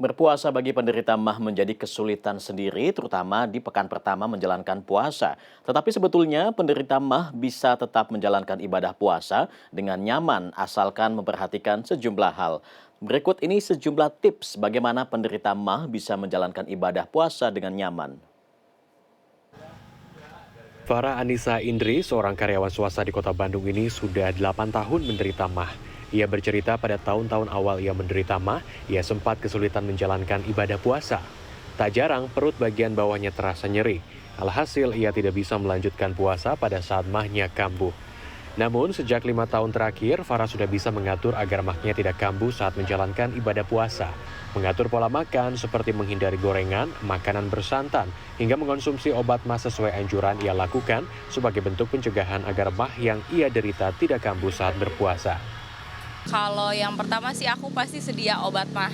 Berpuasa bagi penderita MAH menjadi kesulitan sendiri, terutama di pekan pertama menjalankan puasa. Tetapi sebetulnya penderita MAH bisa tetap menjalankan ibadah puasa dengan nyaman asalkan memperhatikan sejumlah hal. Berikut ini sejumlah tips bagaimana penderita MAH bisa menjalankan ibadah puasa dengan nyaman. Farah Anissa Indri, seorang karyawan swasta di kota Bandung ini sudah 8 tahun menderita MAH. Ia bercerita pada tahun-tahun awal ia menderita MAH, ia sempat kesulitan menjalankan ibadah puasa. Tak jarang perut bagian bawahnya terasa nyeri. Alhasil ia tidak bisa melanjutkan puasa pada saat MAH-nya kambuh. Namun sejak 5 tahun terakhir, Farah sudah bisa mengatur agar MAH-nya tidak kambuh saat menjalankan ibadah puasa. Mengatur pola makan seperti menghindari gorengan, makanan bersantan, hingga mengonsumsi obat MAH sesuai anjuran ia lakukan sebagai bentuk pencegahan agar MAH yang ia derita tidak kambuh saat berpuasa. Kalau yang pertama sih aku pasti sedia obat mah.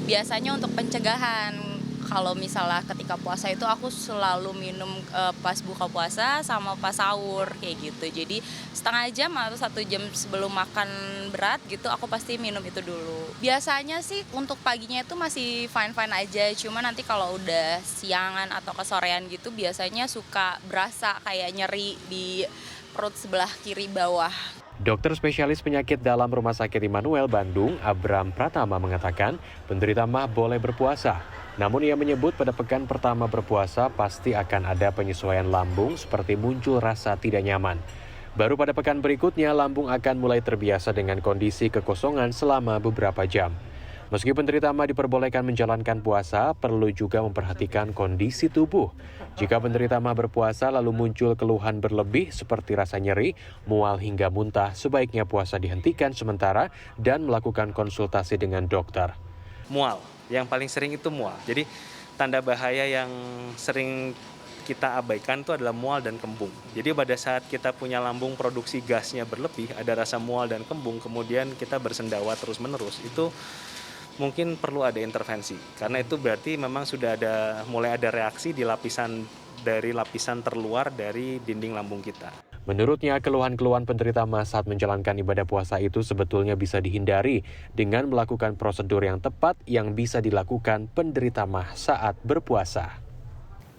Biasanya untuk pencegahan. Kalau misalnya ketika puasa itu aku selalu minum pas buka puasa sama pas sahur kayak gitu. Jadi setengah jam atau 1 jam sebelum makan berat gitu aku pasti minum itu dulu. Biasanya sih untuk paginya itu masih fine-fine aja. Cuma nanti kalau udah siangan atau kesorean gitu biasanya suka berasa kayak nyeri di perut sebelah kiri bawah. Dokter spesialis penyakit dalam Rumah Sakit Immanuel Bandung, Abram Pratama mengatakan penderita MAH boleh berpuasa. Namun ia menyebut pada pekan pertama berpuasa pasti akan ada penyesuaian lambung seperti muncul rasa tidak nyaman. Baru pada pekan berikutnya lambung akan mulai terbiasa dengan kondisi kekosongan selama beberapa jam. Meski penderita MAH diperbolehkan menjalankan puasa, perlu juga memperhatikan kondisi tubuh. Jika penderita MAH berpuasa lalu muncul keluhan berlebih seperti rasa nyeri, mual hingga muntah, sebaiknya puasa dihentikan sementara dan melakukan konsultasi dengan dokter. Mual, yang paling sering itu mual. Jadi tanda bahaya yang sering kita abaikan itu adalah mual dan kembung. Jadi pada saat kita punya lambung produksi gasnya berlebih, ada rasa mual dan kembung, kemudian kita bersendawa terus-menerus, itu mungkin perlu ada intervensi. Karena itu berarti memang sudah mulai ada reaksi di lapisan terluar dari dinding lambung kita. Menurutnya, keluhan-keluhan penderita MAH saat menjalankan ibadah puasa itu sebetulnya bisa dihindari dengan melakukan prosedur yang tepat yang bisa dilakukan penderita MAH saat berpuasa.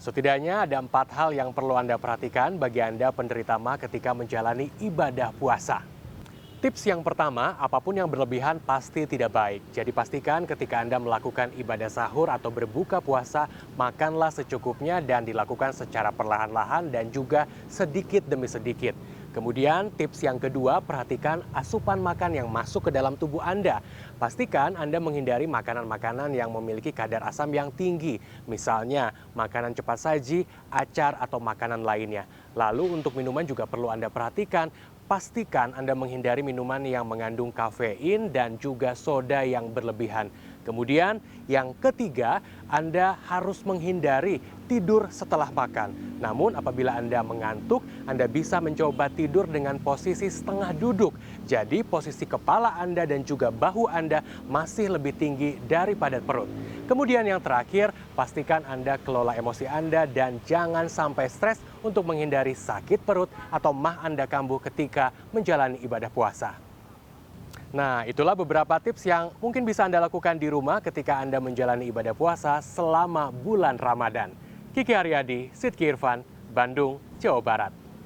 Setidaknya ada 4 hal yang perlu Anda perhatikan bagi Anda penderita MAH ketika menjalani ibadah puasa. Tips yang pertama, apapun yang berlebihan pasti tidak baik. Jadi pastikan ketika Anda melakukan ibadah sahur atau berbuka puasa, makanlah secukupnya dan dilakukan secara perlahan-lahan dan juga sedikit demi sedikit. Kemudian tips yang kedua, perhatikan asupan makan yang masuk ke dalam tubuh Anda. Pastikan Anda menghindari makanan-makanan yang memiliki kadar asam yang tinggi. Misalnya makanan cepat saji, acar, atau makanan lainnya. Lalu untuk minuman juga perlu Anda perhatikan. Pastikan Anda menghindari minuman yang mengandung kafein dan juga soda yang berlebihan. Kemudian yang ketiga, Anda harus menghindari tidur setelah makan. Namun apabila Anda mengantuk, Anda bisa mencoba tidur dengan posisi setengah duduk. Jadi posisi kepala Anda dan juga bahu Anda masih lebih tinggi daripada perut. Kemudian yang terakhir, pastikan Anda kelola emosi Anda dan jangan sampai stres untuk menghindari sakit perut atau MAH Anda kambuh ketika menjalani ibadah puasa. Nah, itulah beberapa tips yang mungkin bisa Anda lakukan di rumah ketika Anda menjalani ibadah puasa selama bulan Ramadan. Kiki Haryadi, Sidki Irfan, Bandung, Jawa Barat.